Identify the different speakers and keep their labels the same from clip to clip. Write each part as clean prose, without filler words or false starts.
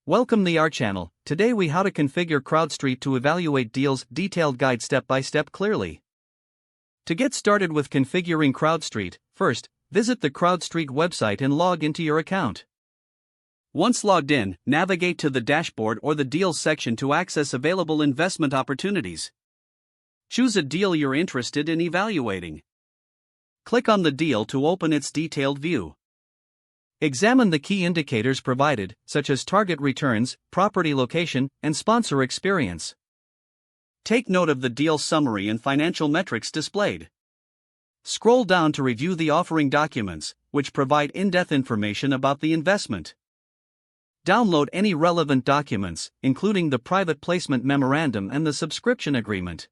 Speaker 1: Welcome to our channel. Today we how to configure CrowdStreet to evaluate deals, detailed guide step by step clearly. To get started with configuring CrowdStreet, first, visit the CrowdStreet website and log into your account. Once logged in, navigate to the dashboard or the deals section to access available investment opportunities. Choose a deal you're interested in evaluating. Click on the deal to open its detailed view. Examine the key indicators provided, such as target returns, property location, and sponsor experience. Take note of the deal summary and financial metrics displayed. Scroll down to review the offering documents, which provide in-depth information about the investment. Download any relevant documents, including the private placement memorandum and the subscription agreement.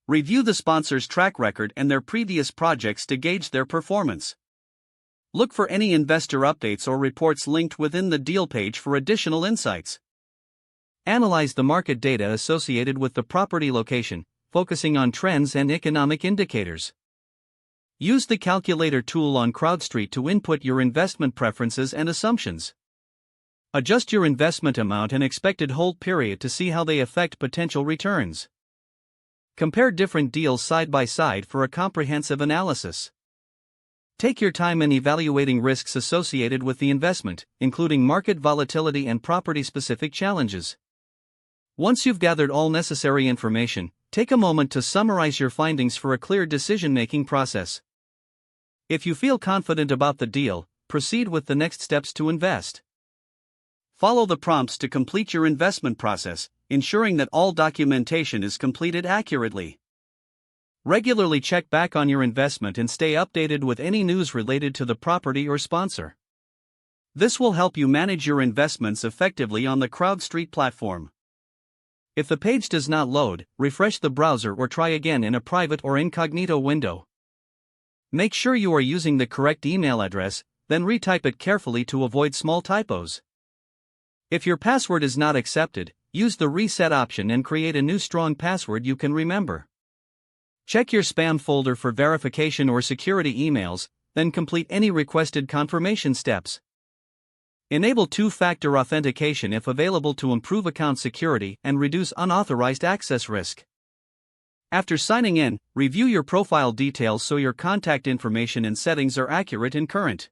Speaker 1: Review the sponsor's track record and their previous projects to gauge their performance. Look for any investor updates or reports linked within the deal page for additional insights. Analyze the market data associated with the property location, focusing on trends and economic indicators. Use the calculator tool on CrowdStreet to input your investment preferences and assumptions. Adjust your investment amount and expected hold period to see how they affect potential returns. Compare different deals side by side for a comprehensive analysis. Take your time in evaluating risks associated with the investment, including market volatility and property-specific challenges. Once you've gathered all necessary information, take a moment to summarize your findings for a clear decision-making process. If you feel confident about the deal, proceed with the next steps to invest. Follow the prompts to complete your investment process, ensuring that all documentation is completed accurately. Regularly check back on your investment and stay updated with any news related to the property or sponsor. This will help you manage your investments effectively on the CrowdStreet platform. If the page does not load, refresh the browser or try again in a private or incognito window. Make sure you are using the correct email address, then retype it carefully to avoid small typos. If your password is not accepted, use the reset option and create a new strong password you can remember. Check your spam folder for verification or security emails, then complete any requested confirmation steps. Enable two-factor authentication if available to improve account security and reduce unauthorized access risk. After signing in, review your profile details so your contact information and settings are accurate and current.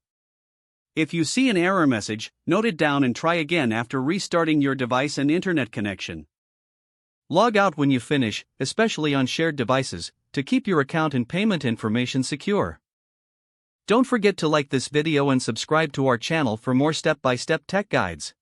Speaker 1: If you see an error message, note it down and try again after restarting your device and internet connection. Log out when you finish, especially on shared devices, to keep your account and payment information secure. Don't forget to like this video and subscribe to our channel for more step-by-step tech guides.